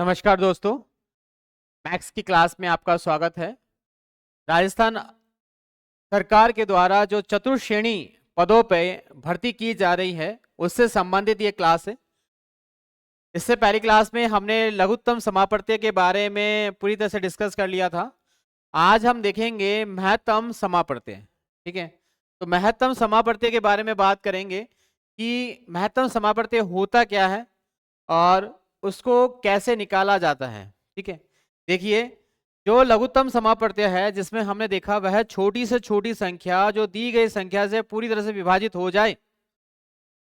नमस्कार दोस्तों, मैथ्स की क्लास में आपका स्वागत है। राजस्थान सरकार के द्वारा जो चतुर्श्रेणी पदों पे भर्ती की जा रही है उससे संबंधित ये क्लास है। इससे पहली क्लास में हमने लघुत्तम समापवर्ती के बारे में पूरी तरह से डिस्कस कर लिया था। आज हम देखेंगे महत्तम समापवर्ती। ठीक है, तो महत्तम समापवर्ती के बारे में बात करेंगे कि महत्तम समापवर्ती होता क्या है और उसको कैसे निकाला जाता है। ठीक है, देखिए, जो लघुत्तम समापवर्ती है जिसमें हमने देखा वह छोटी से छोटी संख्या जो दी गई संख्या से पूरी तरह से विभाजित हो जाए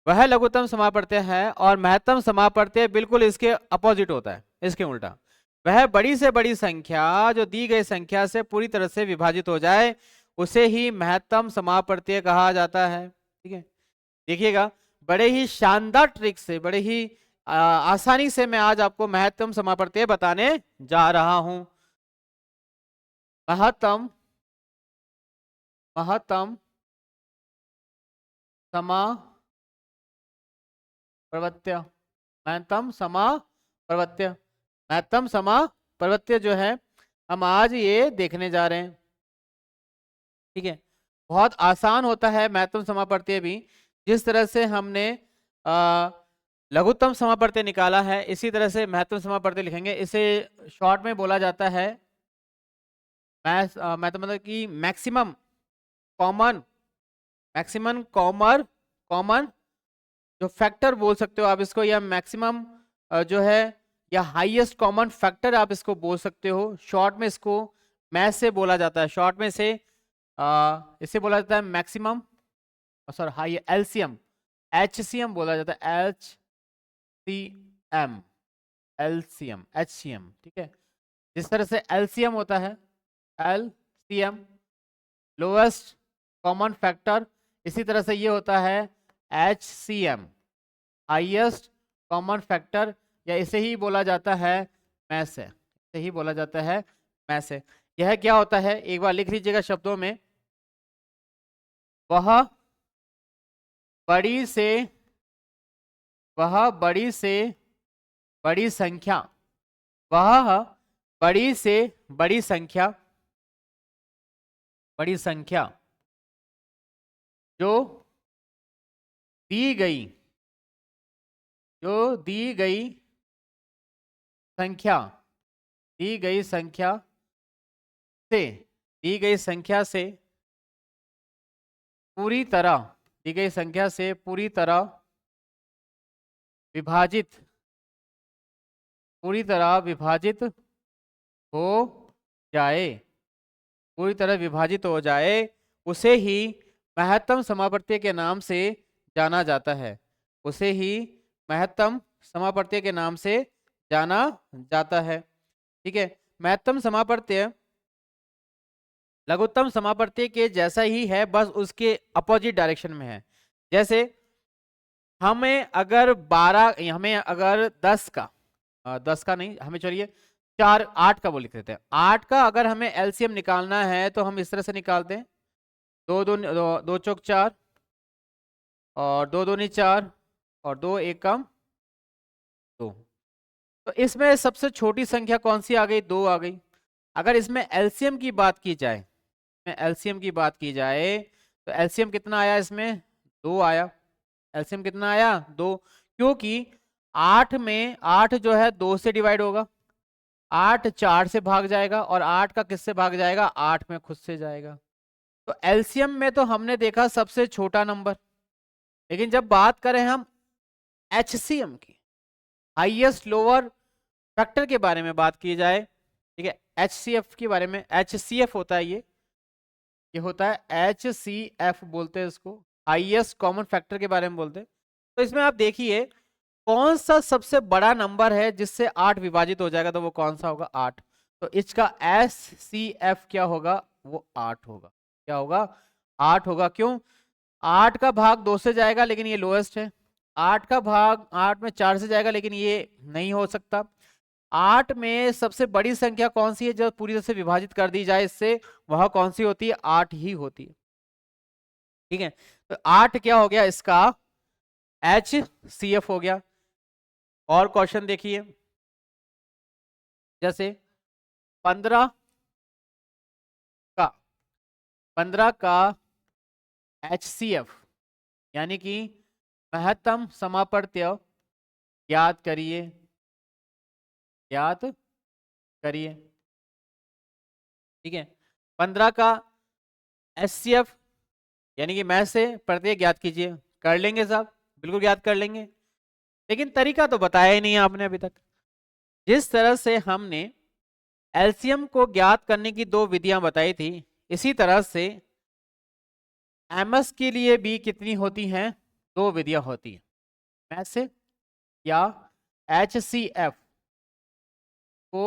वह लघुत्तम समापवर्ती है। और महत्तम समापवर्ती बिल्कुल इसके अपोजिट होता है, इसके उल्टा। वह बड़ी से बड़ी संख्या जो दी गई संख्या से पूरी तरह से विभाजित हो जाए उसे ही महत्तम समापवर्ती कहा जाता है। ठीक है, देखिएगा, बड़े ही शानदार ट्रिक से, बड़े ही आसानी से मैं आज आपको महत्तम समापवर्ती बताने जा रहा हूं। महत्तम महत्तम समापवर्ती, महत्तम समापवर्ती, महत्तम समापवर्ती जो है हम आज ये देखने जा रहे हैं। ठीक है, बहुत आसान होता है महत्तम समापवर्ती भी। जिस तरह से हमने लघुत्तम समापवर्ती निकाला है इसी तरह से महत्तम समापवर्ती लिखेंगे। इसे शॉर्ट में बोला जाता है मतलब कि मैक्सिमम कॉमन जो फैक्टर बोल सकते हो आप इसको, या मैक्सिमम जो है, या हाईएस्ट कॉमन फैक्टर आप इसको बोल सकते हो। शॉर्ट में इसको मैथ से बोला जाता है, शॉर्ट में से इसे बोला जाता है maximum, sorry high LCM, HCM बोला जाता है, एचसीएम। ठीक है, जिस तरह से एलसीएम होता है, एलसीएम लोएस्ट कॉमन फैक्टर, इसी तरह से ये होता है एचसीएम हाईएस्ट कॉमन फैक्टर, या इसे ही बोला जाता है मैथ से, इसे ही बोला जाता है मैथ से। यह क्या होता है एक बार लिख लीजिएगा शब्दों में। वह बड़ी से वह बड़ी से बड़ी संख्या, वह बड़ी से बड़ी संख्या, बड़ी संख्या जो दी गई जो दी गई संख्या दी गई संख्या से दी गई संख्या से पूरी तरह दी गई संख्या से पूरी तरह विभाजित हो जाए, पूरी तरह विभाजित हो जाए, उसे ही महत्तम समापवर्ती के नाम से जाना जाता है, उसे ही महत्तम समापवर्ती के नाम से जाना जाता है। ठीक है, महत्तम समापवर्ती लघुत्तम समापवर्ती के जैसा ही है, बस उसके अपोजिट डायरेक्शन में है। जैसे हमें अगर 10 का 10 का नहीं, हमें चलिए 8 का वो लिख देते हैं। 8 का अगर हमें एलसीएम निकालना है तो हम इस तरह से निकालते हैं, दो चौक 4 और 2 दूनी 4 और 2 एकम 2। तो इसमें सबसे छोटी संख्या कौन सी आ गई? 2 आ गई। अगर इसमें एलसीएम की बात की जाए, तो एलसीएम कितना आया? इसमें 2 आया। एलसीएम कितना आया? 2, क्योंकि 8 में 8 जो है 2 से डिवाइड होगा, 8 4 से भाग जाएगा, और 8 का किससे भाग जाएगा? 8 में खुद से जाएगा। तो एलसीएम में तो हमने देखा सबसे छोटा नंबर, लेकिन जब बात करें हम एचसीएम की, हाईएस्ट लोअर फैक्टर के बारे में बात की जाए, ठीक है, एचसीएफ के बारे में, एचसीएफ होता है ये होता है एचसीएफ बोलते हैं इसको, हाईएस्ट कॉमन फैक्टर के बारे में बोलते हैं। तो इसमें आप देखिए कौन सा सबसे बड़ा नंबर है जिससे 8 विभाजित हो जाएगा, तो वो कौन सा होगा? 8। तो इसका एचसीएफ क्या होगा? वो 8 होगा। क्या होगा? 8 होगा। क्यों? 8 का भाग 2 से जाएगा लेकिन ये लोएस्ट है, 8 का भाग 8 में 4 से जाएगा लेकिन ये नहीं हो सकता। 8 में सबसे बड़ी संख्या कौन सी है जो पूरी तरह से विभाजित कर दी जाए इससे? वह कौन सी होती है? 8 ही होती है। ठीक है, तो 8 क्या हो गया? इसका एचसीएफ हो गया। और क्वेश्चन देखिए, जैसे 15 का 15 का HCF यानी कि महत्तम समापर्त्य ज्ञात करिए, ज्ञात करिए। ठीक है, 15 का HCF यानी कि मैथ से प्रत्यय ज्ञात कीजिए। कर लेंगे साहब, बिल्कुल ज्ञात कर लेंगे, लेकिन तरीका तो बताया ही नहीं आपने अभी तक। जिस तरह से हमने एलसीएम को ज्ञात करने की 2 विधियां बताई थी, इसी तरह से एमएस के लिए भी कितनी होती हैं? 2 विधियां होती हैं, मैथ से या HCF को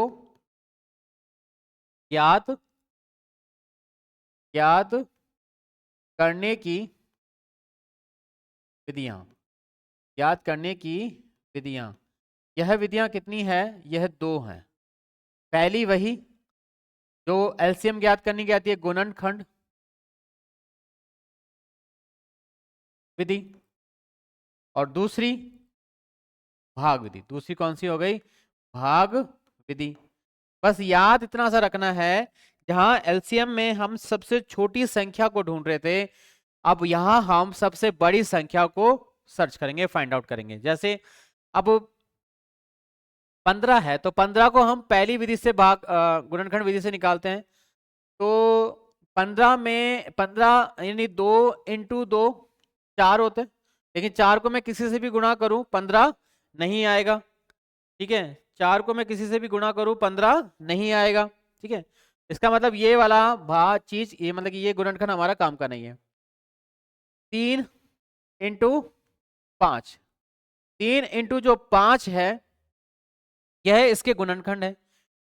ज्ञात करने की विधियां, ज्ञात करने की विधियां। यह विधियां कितनी है? यह 2 हैं। पहली वही जो एलसीएम ज्ञात करने की आती है, गुणनखंड विधि, और दूसरी भाग विधि। दूसरी कौन सी हो गई? भाग विधि। बस याद इतना सा रखना है, जहां एलसीएम में हम सबसे छोटी संख्या को ढूंढ रहे थे, अब यहां हम सबसे बड़ी संख्या को सर्च करेंगे, फाइंड आउट करेंगे। जैसे अब 15 है, तो 15 को हम पहली विधि से भाग गुणनखंड विधि से निकालते हैं। तो 15 में 15 यानी 2 इंटू 2 4 होते हैं, लेकिन 4 को मैं किसी से भी गुणा करूं 15 नहीं आएगा। ठीक है, 4 को मैं किसी से भी गुणा करूं 15 नहीं आएगा। ठीक है, इसका मतलब ये वाला भाग चीज, ये मतलब कि ये गुणनखंड हमारा काम का नहीं है। 3 इंटू 5, 3 इंटू जो 5 है, यह इसके गुणनखंड है।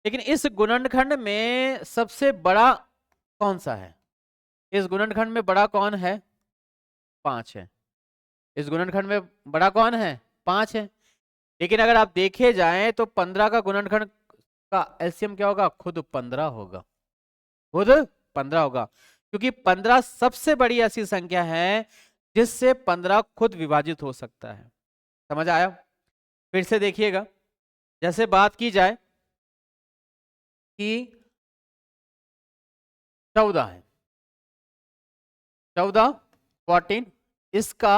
लेकिन इस गुणनखंड में सबसे बड़ा कौन सा है? इस गुणनखंड में बड़ा कौन है? 5 है। इस गुणनखंड में बड़ा कौन है? 5 है। लेकिन अगर आप देखे जाएं तो 15 का गुणनखंड का एलसीएम क्या होगा? खुद 15 होगा, खुद 15 होगा, क्योंकि 15 सबसे बड़ी ऐसी संख्या है जिससे 15 खुद विभाजित हो सकता है। समझ आया? फिर से देखिएगा, जैसे बात की जाए कि 14 है, 14 14, इसका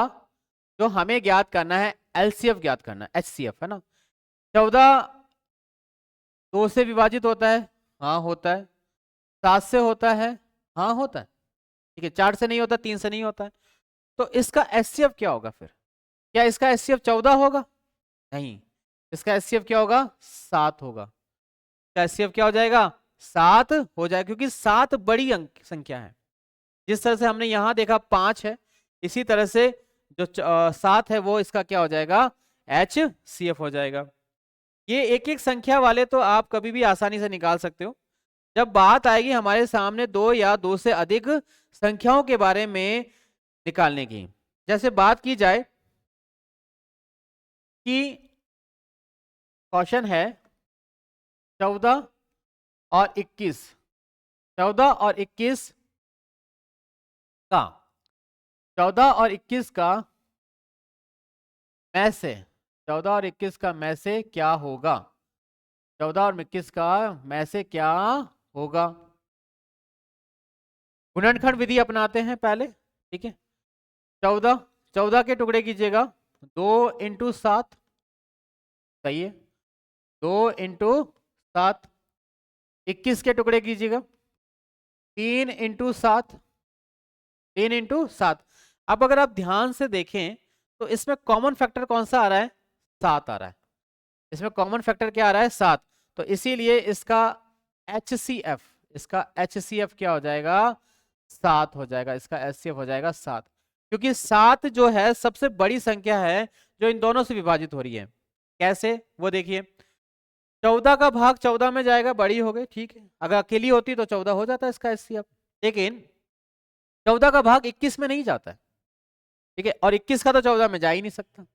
जो हमें ज्ञात करना है, एलसीएफ ज्ञात करना है, एचसीएफ है ना। 14 2 से विभाजित होता है? हाँ होता है। 7 से होता है? हाँ होता है। ठीक है, 4 से नहीं होता, 3 से नहीं होता है। तो इसका एचसीएफ क्या होगा फिर? क्या इसका एचसीएफ 14 होगा? नहीं, इसका एचसीएफ क्या होगा? 7 होगा। इसका एचसीएफ क्या हो जाएगा? 7 हो जाएगा, क्योंकि 7 बड़ी अंक संख्या है। जिस तरह से हमने यहां देखा 5 है, इसी तरह से जो 7 है वो इसका क्या हो जाएगा? HCF हो जाएगा। ये एक एक संख्या वाले तो आप कभी भी आसानी से निकाल सकते हो। जब बात आएगी हमारे सामने 2 या 2 से अधिक संख्याओं के बारे में निकालने की, जैसे बात की जाए कि क्वेश्चन है 14 और 21, 14 और 21 का 14 और 21 का में से 14 और 21 का में से क्या होगा? 14 और 21 का में से क्या होगा? गुणनखंड विधि अपनाते हैं पहले। ठीक है, 14 14 के टुकड़े कीजिएगा, 2 इंटू 7, सही है, 2 इंटू 7। 21 के टुकड़े कीजिएगा, 3 इंटू 7, 3 इंटू 7। अब अगर आप ध्यान से देखें तो इसमें कॉमन फैक्टर कौन सा आ रहा है? 7 आ रहा है। इसमें कॉमन फैक्टर क्या आ रहा है? 7। तो इसीलिए इसका HCF, इसका HCF क्या हो जाएगा? 7 हो जाएगा। इसका HCF हो जाएगा 7, क्योंकि 7 जो है सबसे बड़ी संख्या है जो इन दोनों से विभाजित हो रही है। कैसे? वो देखिए, 14 का भाग 14 में जाएगा, बड़ी हो गई, ठीक है। अगर अकेली होती तो 14 हो जाता है इसका HCF, लेकिन 14 का भाग 21 में नहीं जाता है। ठीक है, और 21 का तो 14 में जा ही नहीं सकता।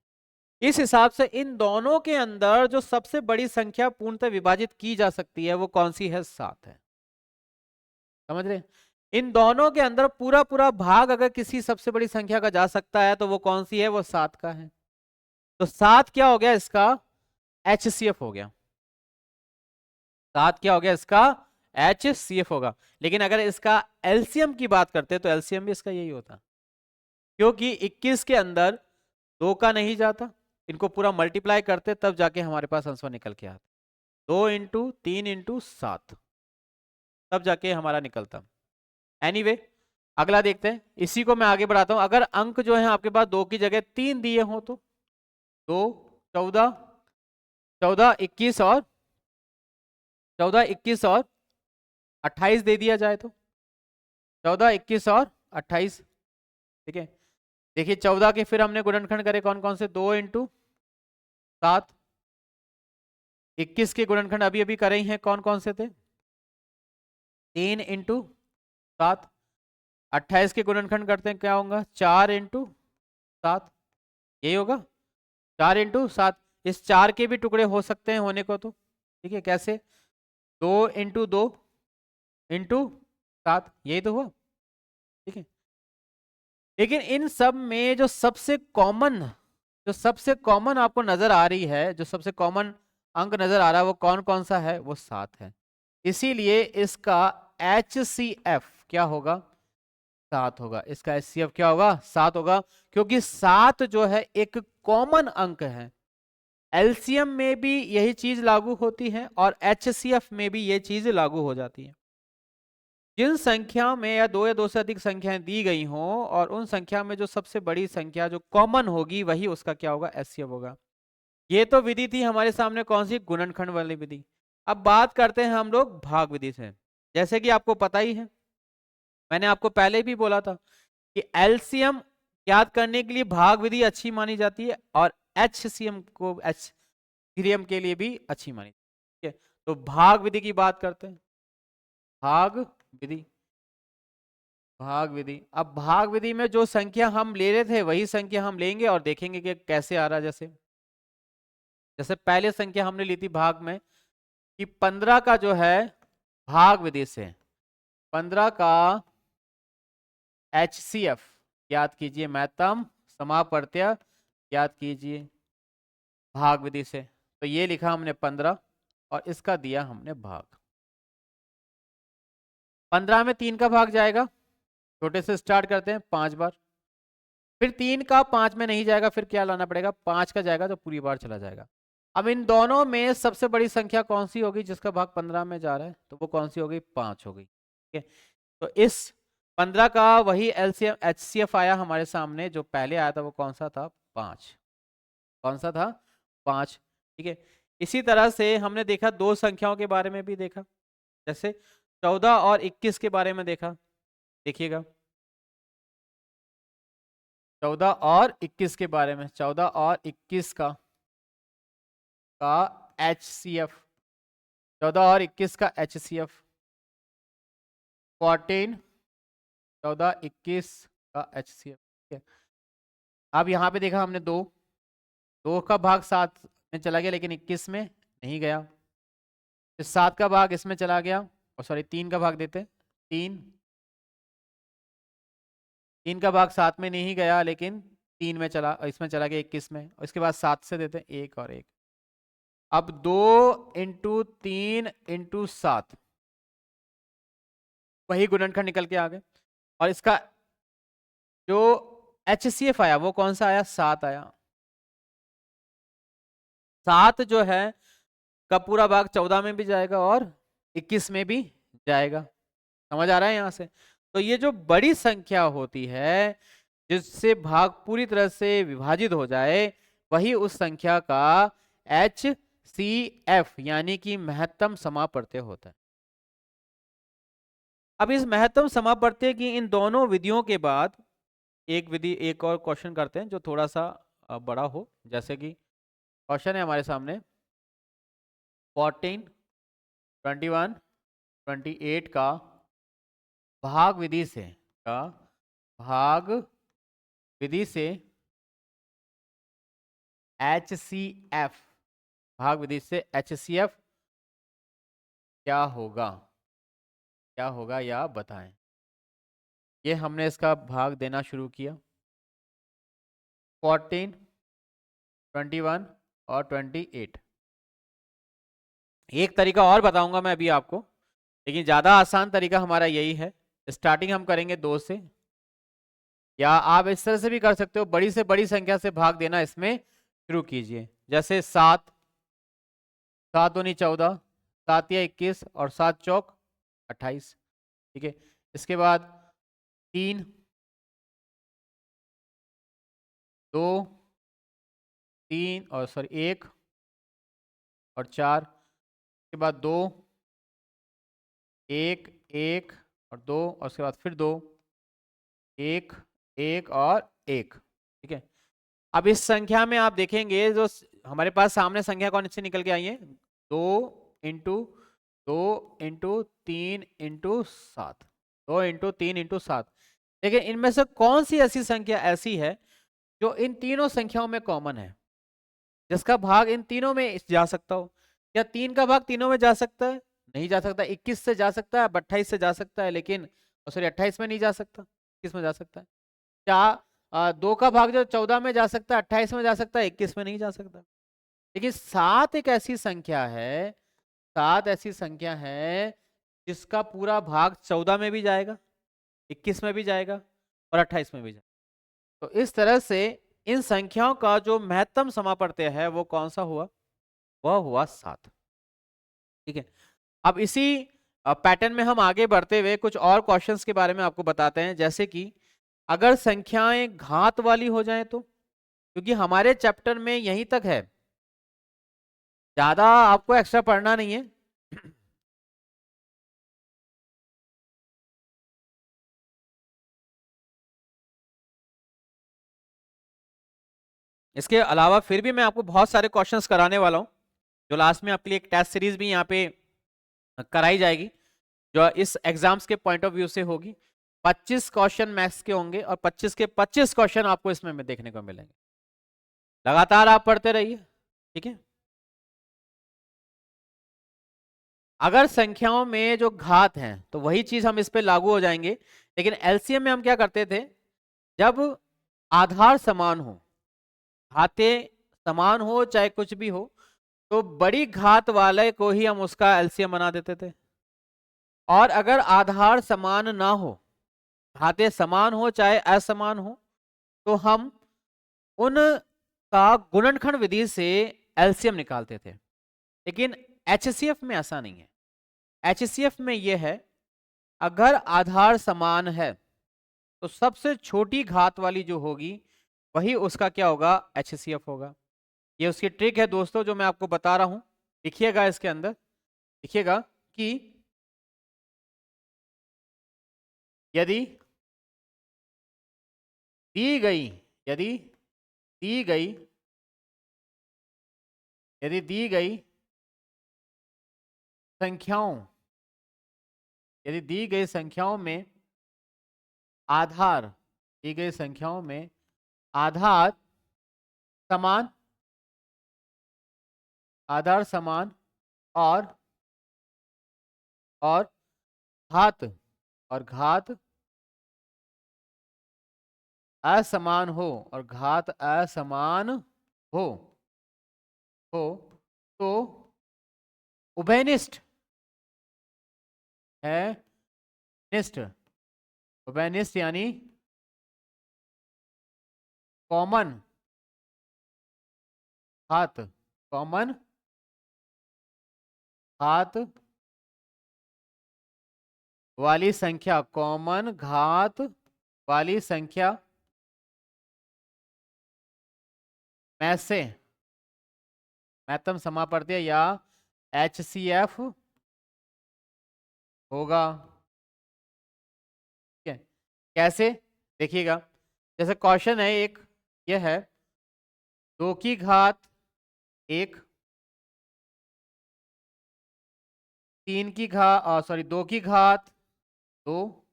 इस हिसाब से इन दोनों के अंदर जो सबसे बड़ी संख्या पूर्णतः विभाजित की जा सकती है वो कौन सी है? 7 है। समझ रहे? इन दोनों के अंदर पूरा पूरा भाग अगर किसी सबसे बड़ी संख्या का जा सकता है तो वो कौन सी है? वो 7 का है। तो 7 क्या हो गया? इसका HCF हो गया। सात क्या हो गया इसका HCF होगा। लेकिन अगर इसका एलसीएम की बात करते तो एलसीएम भी इसका यही होता, क्योंकि 21 के अंदर 2 का नहीं जाता, इनको पूरा मल्टीप्लाई करते तब जाके हमारे पास आंसर निकल के आता। 2 इंटू 3 इंटू 7 तब जाके हमारा निकलता। एनीवे अगला देखते हैं, इसी को मैं आगे बढ़ाता हूं। अगर अंक जो है आपके पास 2 की जगह 3 दिए हो तो 2 14 14 21 और 28 दे दिया जाए तो 14 21 और 28। ठीक है, देखिए 14 के फिर हमने गुणनखंड करे कौन कौन से, 2 इंटू 7। 21 के गुणनखंड अभी अभी करे ही हैं, कौन कौन से थे, 3 इंटू 7। 28 के गुणनखंड करते हैं, क्या होगा, 4 इंटू 7, यही होगा 4 इंटू 7। इस 4 के भी टुकड़े हो सकते हैं होने को तो, ठीक है, कैसे, 2 इंटू 2 इंटू 7, यही तो हुआ। ठीक है, लेकिन इन सब में जो सबसे कॉमन आपको नजर आ रही है, जो सबसे कॉमन अंक नजर आ रहा है वो कौन कौन सा है, वो 7 है। इसीलिए इसका HCF क्या होगा, 7 होगा। इसका HCF क्या होगा, 7 होगा, क्योंकि 7 जो है एक कॉमन अंक है। एलसीएम में भी यही चीज लागू होती है और HCF में भी ये चीज लागू हो जाती है। जिन संख्या में या दो से अधिक संख्याएं दी गई हों और उन संख्या में जो सबसे बड़ी संख्या जो कॉमन होगी वही उसका क्या होगा, HCF होगा। ये तो विधि थी हमारे सामने, कौन सी, गुणनखंड वाली विधि। अब बात करते हैं हम लोग भाग विधि से। जैसे कि आपको पता ही है, मैंने आपको पहले भी बोला था कि एलसीएम याद करने के लिए भाग विधि अच्छी मानी जाती है और HCM को HCM के लिए भी अच्छी मानी जाती है। तो भाग विधि की बात करते हैं, भाग विधि। भाग विधि, अब भाग विधि में जो संख्या हम ले रहे थे वही संख्या हम लेंगे और देखेंगे कि कैसे आ रहा। जैसे जैसे पहले संख्या हमने ली थी भाग में कि 15 का जो है भाग विधि से 15 का HCF याद कीजिए, महत्तम समापवर्त्य याद कीजिए भाग विधि से। तो ये लिखा हमने 15 और इसका दिया हमने भाग। 15 में 3 का भाग जाएगा, छोटे से स्टार्ट करते हैं, 5 बार। फिर 3 का 5 में नहीं जाएगा, फिर क्या लाना पड़ेगा, 5 का जाएगा तो पूरी बार चला जाएगा। अब इन दोनों में सबसे बड़ी संख्या कौन सी होगी जिसका भाग 15 में जा रहा है, तो वो कौन सी होगी, 5 होगी। ठीक है, तो इस 15 का वही एलसीएम HCF आया हमारे सामने, जो पहले आया था वो कौन सा था, 5। कौन सा था, 5। ठीक है, इसी तरह से हमने देखा दो संख्याओं के बारे में भी देखा, जैसे 14 और 21 के बारे में देखा। देखिएगा 14 और 21 के बारे में, 14 और 21 का HCF, 14 और 21 का HCF 14, 14 21 का HCF। ठीक है, अब यहाँ पे देखा हमने 2 का भाग 7 में चला गया लेकिन 21 में नहीं गया। फिर 7 का भाग इसमें चला गया, और सॉरी 3 का भाग देते, 3 का भाग 7 में नहीं गया लेकिन 3 में चला, इसमें चला गया 21 में, और इसके बाद 7 से देते 1 और 1। अब 2 इंटू 3 इंटू 7, वही गुणनखंड निकल के आ गए। और इसका जो HCF आया वो कौन सा आया, 7 आया। 7 जो है का पूरा भाग 14 में भी जाएगा और 21 में भी जाएगा। समझ आ रहा है यहां से। तो ये जो बड़ी संख्या होती है जिससे भाग पूरी तरह से विभाजित हो जाए, वही उस संख्या का HCF यानी कि महत्तम समापवर्त्य होता है। अब इस महत्तम समापवर्त्य की इन दोनों विधियों के बाद एक और क्वेश्चन करते हैं जो थोड़ा सा बड़ा हो। जैसे कि क्वेश्चन है हमारे सामने 14, 21, 28 का भाग विधि से HCF, भाग विधि से HCF क्या होगा या बताएं। ये हमने इसका भाग देना शुरू किया, 14, 21 और 28। एक तरीका और बताऊंगा मैं अभी आपको, लेकिन ज्यादा आसान तरीका हमारा यही है। स्टार्टिंग हम करेंगे 2 से, या आप इस तरह से भी कर सकते हो, बड़ी से बड़ी संख्या से भाग देना इसमें शुरू कीजिए। जैसे 7, 7 दूनी 14, 7 या 21 और 7 चौक 28। ठीक है, इसके बाद 3, 2, 3 और सॉरी 1 और 4, उसके बाद 2, 1, 1 और 2 और उसके बाद फिर 2, 1, 1 और 1। ठीक है, अब इस संख्या में आप देखेंगे जो हमारे पास सामने संख्या कौन सी निकल के आई है, 2 into 2 into 3 into 7, 2 into 3 into 7। लेकिन इनमें से कौन सी ऐसी संख्या ऐसी है जो इन तीनों संख्याओं में कॉमन है, जिसका भाग इन तीनों में जा सकता हो? क्या 3 का भाग तीनों में जा सकता है? नहीं जा सकता। 21 से जा सकता है, 28 से जा सकता है, लेकिन सॉरी 28 में नहीं जा सकता, 21 में जा सकता है। क्या 2 का भाग जो 14 में जा सकता है, 28 में जा सकता है, 21 में नहीं जा सकता। लेकिन 7 एक ऐसी संख्या है, 7 ऐसी संख्या है जिसका पूरा भाग 14 में भी जाएगा, 21 में भी जाएगा और 28 में भी जाएगा। तो इस तरह से इन संख्याओं का जो महत्तम समापवर्त्य है वो कौन सा हुआ? वह हुआ 7। ठीक है, अब इसी पैटर्न में हम आगे बढ़ते हुए कुछ और क्वेश्चंस के बारे में आपको बताते हैं। जैसे कि अगर संख्याएं घात वाली हो जाएं तो, क्योंकि हमारे चैप्टर में यहीं तक है, ज्यादा आपको एक्स्ट्रा पढ़ना नहीं है। इसके अलावा फिर भी मैं आपको बहुत सारे क्वेश्चंस कराने वाला हूं, जो लास्ट में आपके लिए एक टेस्ट सीरीज भी यहाँ पे कराई जाएगी, जो इस एग्जाम्स के पॉइंट ऑफ व्यू से होगी। 25 क्वेश्चन मैथ्स के होंगे और 25 के 25 क्वेश्चन आपको इसमें देखने को मिलेंगे। लगातार आप पढ़ते रहिए। ठीक है, अगर संख्याओं में जो घात हैं तो वही चीज हम इस पे लागू हो जाएंगे, लेकिन एलसीएम में हम क्या करते थे, जब आधार समान हो, घातें समान हो चाहे कुछ भी हो, तो बड़ी घात वाले को ही हम उसका एलसीएम बना देते थे। और अगर आधार समान ना हो, घातें समान हो चाहे असमान हो, तो हम उन का गुणनखंड विधि से एलसीएम निकालते थे। लेकिन एचसीएफ में ऐसा नहीं है। एचसीएफ में यह है, अगर आधार समान है तो सबसे छोटी घात वाली जो होगी वही उसका क्या होगा, एचसीएफ होगा। ये उसकी ट्रिक है दोस्तों, जो मैं आपको बता रहा हूं। लिखिएगा, इसके अंदर लिखिएगा कि यदि दी गई यदि दी गई यदि दी गई संख्याओं यदि दी गई संख्याओं में आधार दी गई संख्याओं में आधार समान और घात असमान हो हो हो तो उभयनिष्ठ है निष्ठ। उभयनिष्ठ यानी कॉमन घात वाली संख्या, कॉमन घात वाली संख्या में से महत्तम समापवर्त्य या एचसीएफ होगा। ठीक है, कैसे देखिएगा, जैसे क्वेश्चन है एक, यह है 2 की घात 1, 2 की घात 2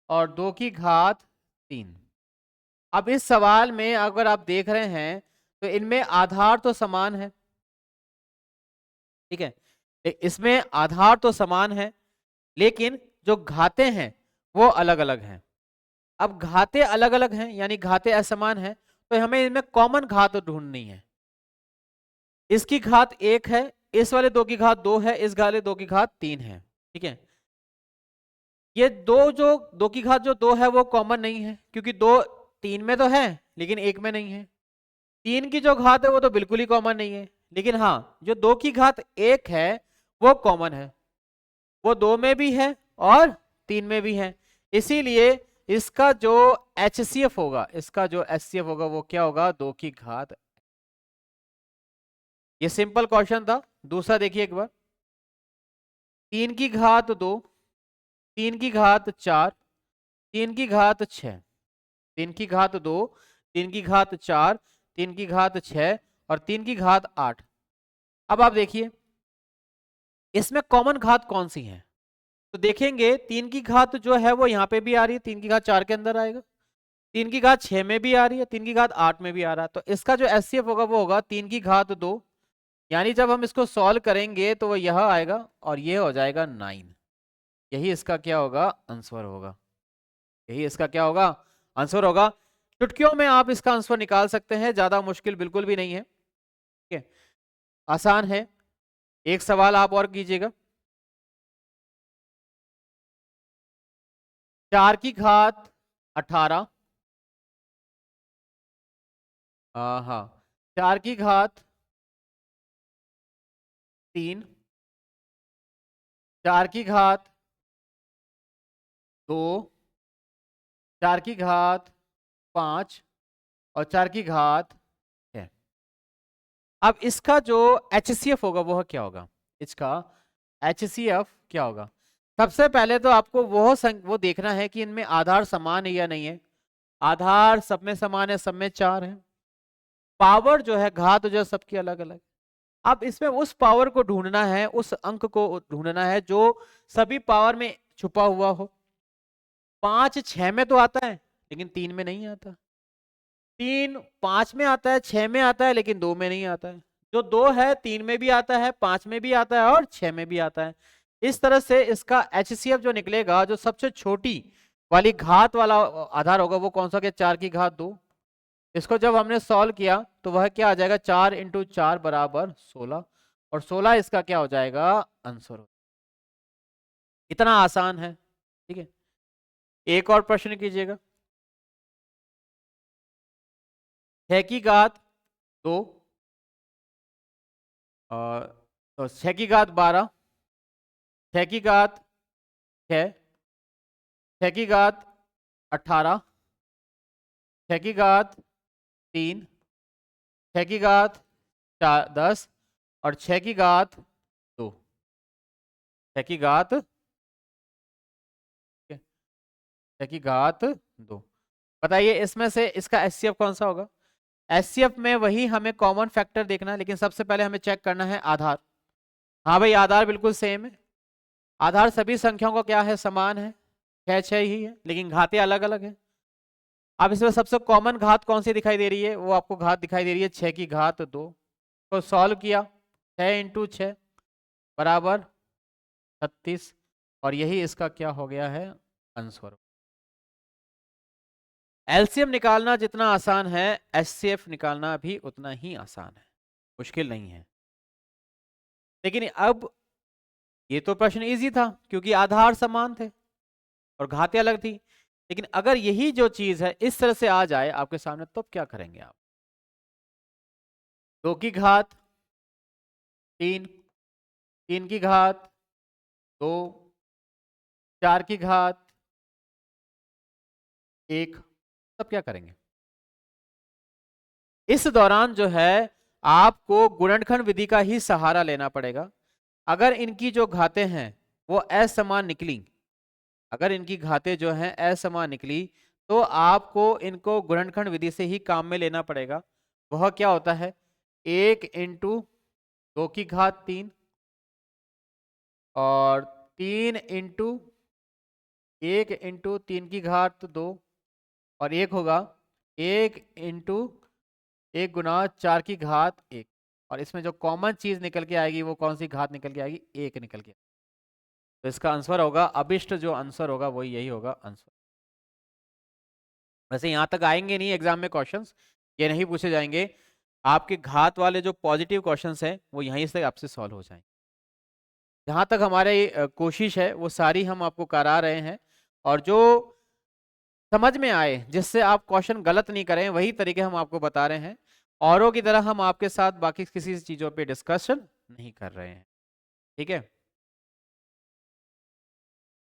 और 2 की घात 3। अब इस सवाल में अगर आप देख रहे हैं तो इनमें आधार तो समान है। ठीक है, इसमें आधार तो समान है, लेकिन जो घातें हैं वो अलग अलग हैं। अब घातें अलग अलग हैं यानी घातें असमान हैं, तो हमें इनमें कॉमन घात ढूंढनी है। इसकी घात 1 है, इस वाले 2 की घात 2 है, इस वाले 2 की घात 3 है, ठीक है। ये जो 2 की घात जो 2 है वो कॉमन नहीं है, क्योंकि 2 3 में तो है लेकिन 1 में नहीं है। 3 की जो घात है वो तो बिल्कुल ही कॉमन नहीं है, लेकिन हाँ जो 2 की घात 1 है वो कॉमन है, वो 2 में भी है और 3 में भी है। इसीलिए इसका जो HCF होगा, इसका जो HCF होगा वो क्या होगा, 2 की घात। ये सिंपल क्वेश्चन था। दूसरा देखिए एक बार, 3 की घात 2, 3 की घात 4, 3 की घात 6, 3 की घात 2, 3 की घात 4, 3 की घात 6 और 3 की घात 8। अब आप देखिए इसमें कॉमन घात कौन सी है, तो देखेंगे 3 की घात जो है वो यहाँ पे भी आ रही है, 3 की घात 4 के अंदर आएगा, 3 की घात 6 में भी आ रही है, 3 की घात 8 में भी आ रहा है। तो इसका जो HCF होगा वो होगा 3 की घात 2, यानी जब हम इसको सॉल्व करेंगे तो वो यह आएगा और ये हो जाएगा 9। यही इसका क्या होगा, आंसर होगा। यही इसका क्या होगा, आंसर होगा। चुटकियों में आप इसका आंसर निकाल सकते हैं, ज्यादा मुश्किल बिल्कुल भी नहीं है, ठीक है, आसान है। एक सवाल आप और कीजिएगा। 4 की घात 18, हाँ 4 की घात 3, 4 की घात 2, 4 की घात 5 और 4 की घात 6। अब इसका जो HCF होगा वह क्या होगा, इसका HCF क्या होगा। सबसे पहले तो आपको वो देखना है कि इनमें आधार समान है या नहीं है। आधार सब में समान है, सब में 4 है। पावर जो है, घात जो है सबकी अलग अलग। अब इसमें उस पावर को ढूंढना है, उस अंक को ढूंढना है जो सभी पावर में छुपा हुआ हो। 5 6 में तो आता है लेकिन 3 में नहीं आता, 3 5 में आता है, 6 में आता है लेकिन 2 में नहीं आता है। जो 2 है 3 में भी आता है, 5 में भी आता है और 6 में भी आता है। इस तरह से इसका HCF जो निकलेगा, जो सबसे छोटी वाली घात वाला आधार होगा वो कौन सा, के 4 की घात 2। इसको जब हमने सॉल्व किया तो वह क्या आ जाएगा, 4 इंटू 4 बराबर 16 और 16 इसका क्या हो जाएगा, आंसर। इतना आसान है, ठीक है। एक और प्रश्न कीजिएगा। 6 की घात 2 और तो 6 की घात 12, 6 की घात 6, 6 की घात 18, 6 की घात 3, 6 की घात 10 और 6 की घात 2, 6 की घात 6 की घात 2। बताइए इसमें से इसका HCF कौन सा होगा। HCF में वही हमें कॉमन फैक्टर देखना है, लेकिन सबसे पहले हमें चेक करना है आधार। हाँ भाई आधार बिल्कुल सेम है, आधार सभी संख्याओं का क्या है, समान है, 6 6 ही है, लेकिन घातें अलग अलग है। अब इसमें सबसे कॉमन घात कौन सी दिखाई दे रही है, वो आपको घात दिखाई दे रही है 6 की घात 2। तो सॉल्व किया, 6 इंटू 6 बराबर 36 और यही इसका क्या हो गया है, आंसर। LCM निकालना जितना आसान है HCF निकालना भी उतना ही आसान है, मुश्किल नहीं है। लेकिन अब ये तो प्रश्न इजी था क्योंकि आधार समान थे और घातें अलग थी, लेकिन अगर यही जो चीज है इस तरह से आ जाए आपके सामने तो क्या करेंगे आप। 2 की घात 3, 3 की घात 2, 4 की घात 1, तब क्या करेंगे। इस दौरान जो है आपको गुणनखंड विधि का ही सहारा लेना पड़ेगा। अगर इनकी जो घातें हैं वो असमान निकली, अगर इनकी घातें जो हैं असमान निकली तो आपको इनको गुणनखंड विधि से ही काम में लेना पड़ेगा। वह क्या होता है, 1 इंटू 2 की घात 3 और 3 इंटू 1 इंटू 3 की घात 2 और एक होगा 1 इंटू 1 गुना 4 की घात 1। और इसमें जो कॉमन चीज निकल के आएगी वो कौन सी घात निकल के आएगी, 1 निकल के। तो इसका आंसर होगा, अभिष्ट जो आंसर होगा वही यही होगा आंसर। वैसे यहां तक आएंगे नहीं एग्जाम में क्वेश्चंस, ये नहीं पूछे जाएंगे। आपके घात वाले जो पॉजिटिव क्वेश्चंस हैं वो यहीं से आपसे सॉल्व हो जाएंगे। जहां तक हमारे कोशिश है वो सारी हम आपको करा रहे हैं, और जो समझ में आए जिससे आप क्वेश्चन गलत नहीं करें वही तरीके हम आपको बता रहे हैं। औरों की तरह हम आपके साथ बाकी किसी चीजों पे डिस्कशन नहीं कर रहे हैं, ठीक है।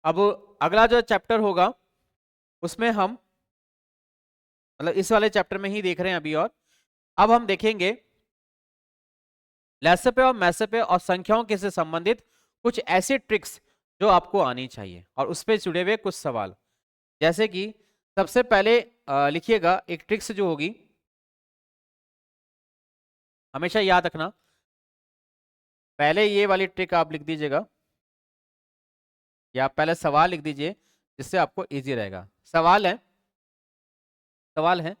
अब अगला जो चैप्टर होगा उसमें हम मतलब इस वाले चैप्टर में ही देख रहे हैं अभी, और अब हम देखेंगे लैसे और मैसे और संख्याओं के से संबंधित कुछ ऐसे ट्रिक्स जो आपको आनी चाहिए, और उस पर जुड़े हुए कुछ सवाल। जैसे कि सबसे पहले लिखिएगा एक ट्रिक्स जो होगी, हमेशा याद रखना, पहले ये वाली ट्रिक आप लिख दीजिएगा, या पहले सवाल लिख दीजिए जिससे आपको इजी रहेगा। सवाल है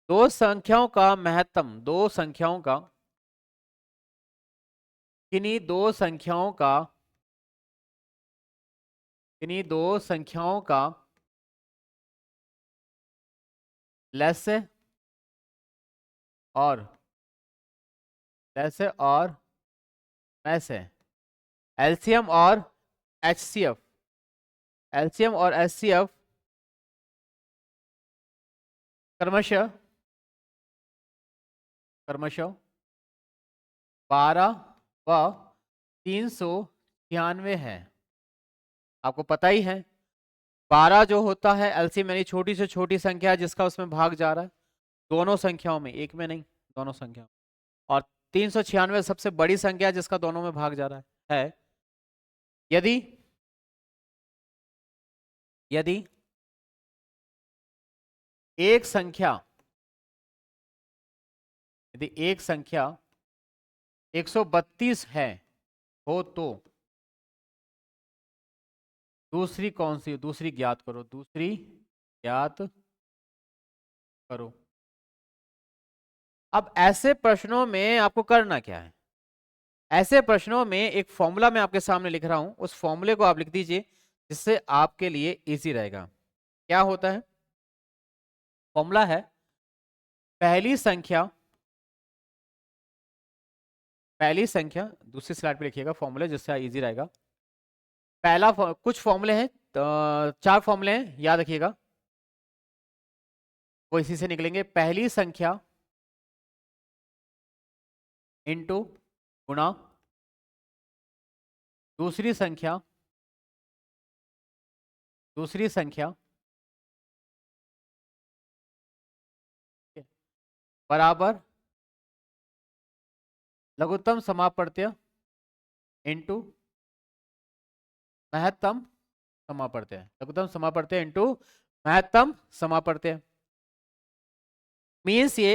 दो संख्याओं का महत्तम, दो संख्याओं का, किन्हीं दो संख्याओं का, किन्हीं दो संख्याओं का लैसे और मैसे, एलसीएम और एचसीएफ, एलसीएम और एचसीएफ क्रमशः 12 व 396 है। आपको पता ही है 12 जो होता है एलसीएम यानी छोटी से छोटी संख्या है जिसका उसमें भाग जा रहा है, दोनों संख्याओं में, एक में नहीं दोनों संख्याओं। और 396 सबसे बड़ी संख्या है जिसका दोनों में भाग जा रहा है। यदि यदि एक संख्या, यदि एक संख्या 132 है हो तो दूसरी कौन सी, दूसरी ज्ञात करो, दूसरी ज्ञात करो। अब ऐसे प्रश्नों में आपको करना क्या है, ऐसे प्रश्नों में एक फॉर्मूला मैं आपके सामने लिख रहा हूं, उस फॉर्मूले को आप लिख दीजिए जिससे आपके लिए इजी रहेगा। क्या होता है फॉर्मूला? है पहली संख्या, पहली संख्या, दूसरी स्लाइड पे लिखिएगा फॉर्मूले जिससे इजी रहेगा। कुछ फॉर्मूले हैं, 4 फॉर्मूले हैं, याद रखिएगा, वो इसी से निकलेंगे। पहली संख्या इंटू गुणा दूसरी संख्या, दूसरी संख्या बराबर लघुत्तम समापवर्त्य इंटू महत्तम समापवर्त्य, लघुत्तम समापवर्त्य इंटू महत्तम समापवर्त्य। मीन्स ये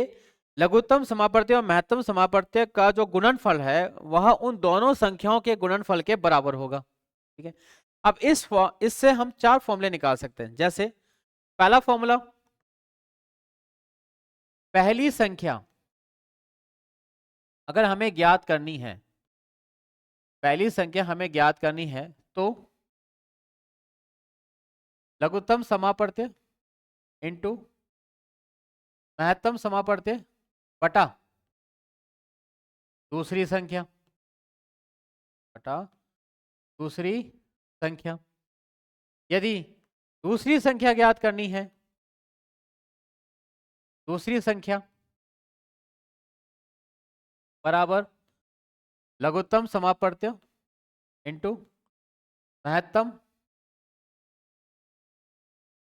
लघुत्तम समापवर्त्य और महत्तम समापवर्त्य का जो गुणनफल है वह उन दोनों संख्याओं के गुणनफल के बराबर होगा, ठीक है। अब इससे हम 4 फॉर्मूले निकाल सकते हैं। जैसे पहला फॉर्मूला, पहली संख्या अगर हमें ज्ञात करनी है, पहली संख्या हमें ज्ञात करनी है तो लघुत्तम समापवर्त्य इंटू महत्तम समापवर्त्य बटा दूसरी संख्या, बटा दूसरी संख्या। यदि दूसरी संख्या ज्ञात करनी है, दूसरी संख्या बराबर लघुत्तम समापवर्त्य इंटू महत्तम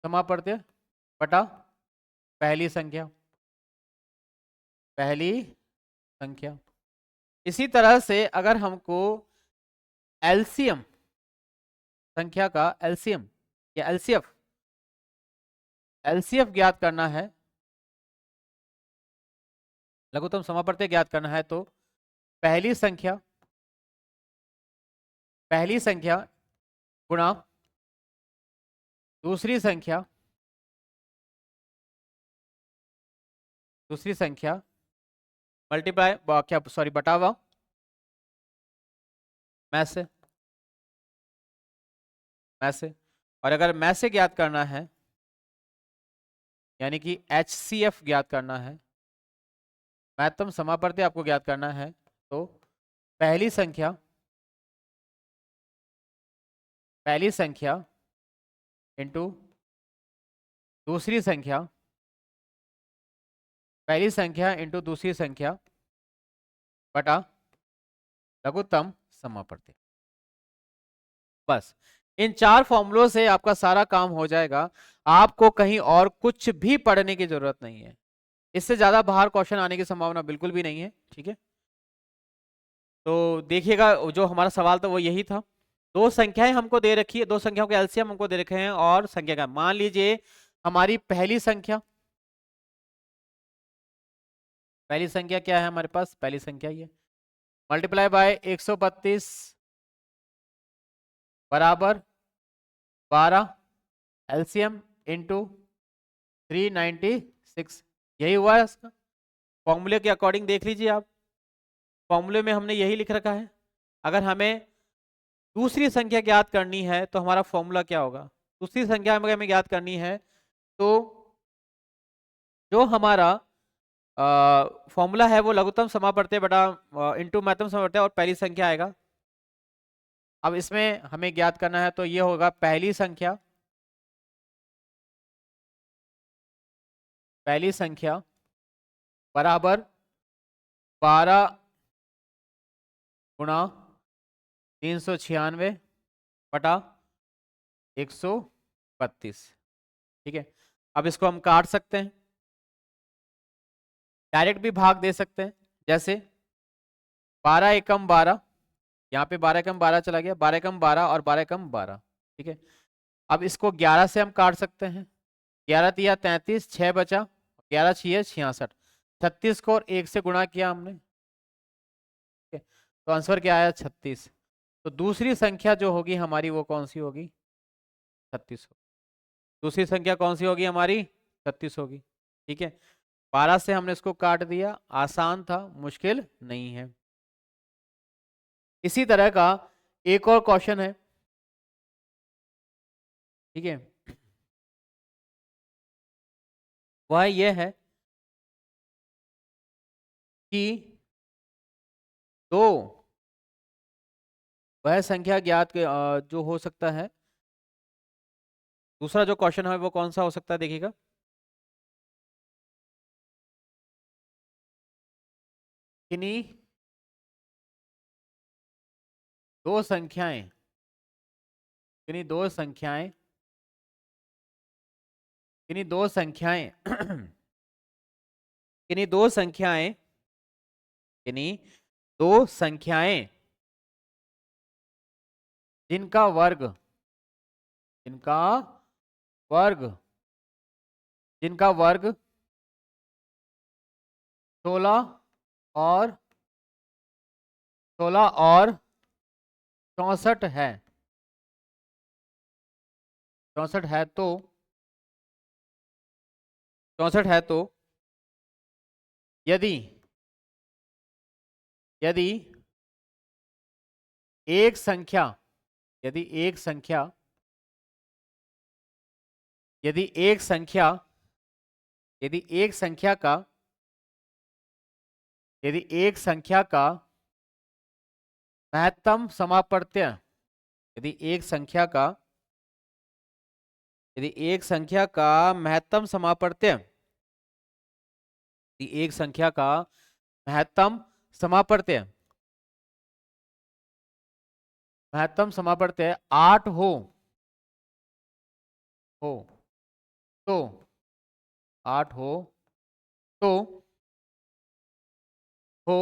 समापवर्त्य बटा पहली संख्या, पहली संख्या। इसी तरह से अगर हमको एलसीएम संख्या का एलसीएम या एलसीएफ, एलसीएफ ज्ञात करना है, लघुत्तम समापवर्त्य ज्ञात करना है, तो पहली संख्या, पहली संख्या गुणा दूसरी संख्या, दूसरी संख्या मल्टीप्लाई क्या सॉरी बटावा मैसे, मैसे। और अगर मैसे ज्ञात करना है यानी कि एचसीएफ ज्ञात करना है, महत्तम समापत्ति आपको ज्ञात करना है, तो पहली संख्या इंटू दूसरी संख्या, पहली संख्या इंटू दूसरी संख्या बटा लघुत्तम समापत्ति। बस इन 4 फॉर्मूलों से आपका सारा काम हो जाएगा, आपको कहीं और कुछ भी पढ़ने की जरूरत नहीं है। इससे ज्यादा बाहर क्वेश्चन आने की संभावना बिल्कुल भी नहीं है। ठीक है, तो देखिएगा जो हमारा सवाल था वो यही था। दो संख्याएं हमको दे रखी है, दो संख्याओं के एलसीएम हमको दे रखे हैं और संख्या का मान लीजिए हमारी पहली संख्या क्या है हमारे पास, पहली संख्या ये मल्टीप्लाई बाय 132 बराबर 12 एलसीएम इंटू 396, यही हुआ है इसका। फॉर्मूले के अकॉर्डिंग देख लीजिए आप, फॉर्मूले में हमने यही लिख रखा है। अगर हमें दूसरी संख्या ज्ञात करनी है तो हमारा फॉर्मूला क्या होगा, दूसरी संख्या हमें ज्ञात करनी है तो जो हमारा फॉर्मूला है वो लघुत्तम समापत्ति बटा इंटू महत्तम समापत्ति और पहली संख्या आएगा। अब इसमें हमें ज्ञात करना है तो ये होगा पहली संख्या बराबर 12 गुणा 396 बटा 132। ठीक है, अब इसको हम काट सकते हैं, डायरेक्ट भी भाग दे सकते हैं, जैसे 12 एकम 12, यहाँ पे 12 एकम 12 चला गया, 12 एकम 12 और 12 एकम 12। ठीक है, अब इसको 11 से हम काट सकते हैं, 11 तिया 33, 6 बचा, 11 छिया 66, 36 को और 1 से गुणा किया हमने। ठीक है, तो आंसर क्या आया 36। तो दूसरी संख्या जो होगी हमारी वो कौन सी होगी, 36 होगी। दूसरी संख्या कौन सी होगी हमारी, 36 होगी। ठीक है, 12 से हमने इसको काट दिया, आसान था, मुश्किल नहीं है। इसी तरह का एक और क्वेश्चन है। ठीक है, वह यह है कि दो वह संख्या ज्ञात जो हो सकता है, दूसरा जो क्वेश्चन है वो कौन सा हो सकता है देखिएगा, किन्हीं दो संख्याएं किन्हीं दो संख्याएं किन्हीं दो संख्याएं किन्हीं दो संख्याएं किन्हीं दो संख्याएं जिनका वर्ग जिनका वर्ग जिनका वर्ग 16 और 64 है, 64 है तो 64 है तो यदि यदि एक संख्या यदि एक संख्या यदि एक संख्या यदि एक संख्या का यदि एक संख्या का महत्तम समापत्य यदि एक संख्या का यदि एक संख्या का महत्तम समापत्य यदि एक संख्या का महत्तम समापत्य 8 हो तो 8 तो हो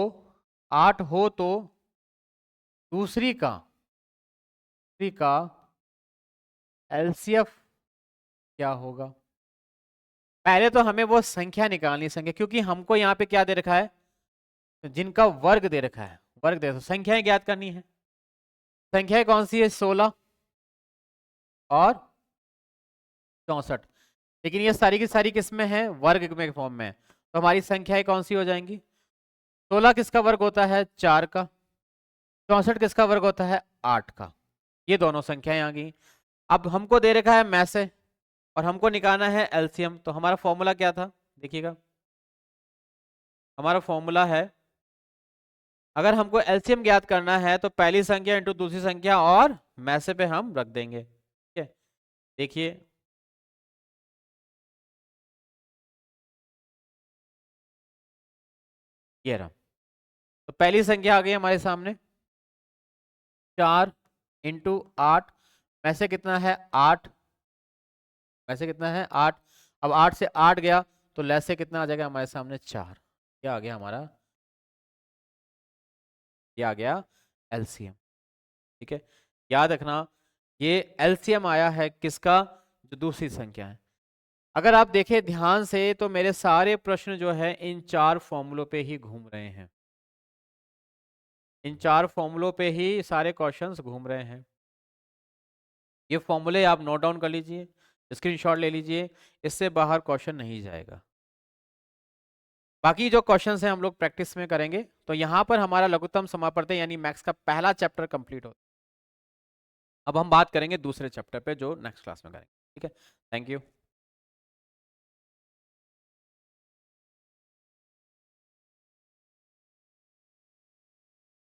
8 हो तो दूसरी का एलसीएफ क्या होगा। पहले तो हमें वो संख्या निकालनी, संख्या, क्योंकि हमको यहाँ पे क्या दे रखा है, जिनका वर्ग दे रखा है, वर्ग दे, तो संख्याएं ज्ञात करनी है। संख्याएं कौन सी है, 16 और 64, लेकिन ये सारी की सारी किस में है, वर्ग में फॉर्म में है, तो हमारी संख्याएं कौन सी हो जाएंगी, 16 किसका वर्ग होता है 4 का, 64 किसका वर्ग होता है 8 का, ये दोनों संख्याएं आ गई। अब हमको दे रखा है में से और हमको निकालना है एलसीएम, तो हमारा फॉर्मूला क्या था देखिएगा, हमारा फॉर्मूला है, अगर हमको एलसीएम ज्ञात करना है तो पहली संख्या इंटू दूसरी संख्या और मैसे पे हम रख देंगे। ठीक है, देखिए ये रहा, तो पहली संख्या आ गई हमारे सामने 4 इंटू 8, मैसे कितना है 8, मैसे कितना है 8। अब 8 से 8 गया तो लैसे कितना आ जाएगा हमारे सामने 4। क्या आ गया हमारा, ये आ गया एलसीएम। ठीक है, याद रखना ये एलसीएम आया है किसका, जो दूसरी संख्या है। अगर आप देखें ध्यान से तो मेरे सारे प्रश्न जो है इन 4 फॉर्मूलों पे ही घूम रहे हैं, इन 4 फॉर्मूलों पे ही सारे क्वेश्चंस घूम रहे हैं। ये फॉर्मूले आप नोट डाउन कर लीजिए, स्क्रीनशॉट ले लीजिए, इससे बाहर क्वेश्चन नहीं जाएगा। बाकी जो क्वेश्चंस हैं हम लोग प्रैक्टिस में करेंगे। तो यहाँ पर हमारा लघुत्तम समापवर्तन यानी मैथ्स का पहला चैप्टर कंप्लीट होता है। अब हम बात करेंगे दूसरे चैप्टर पे जो नेक्स्ट क्लास में करेंगे। ठीक है, थैंक यू।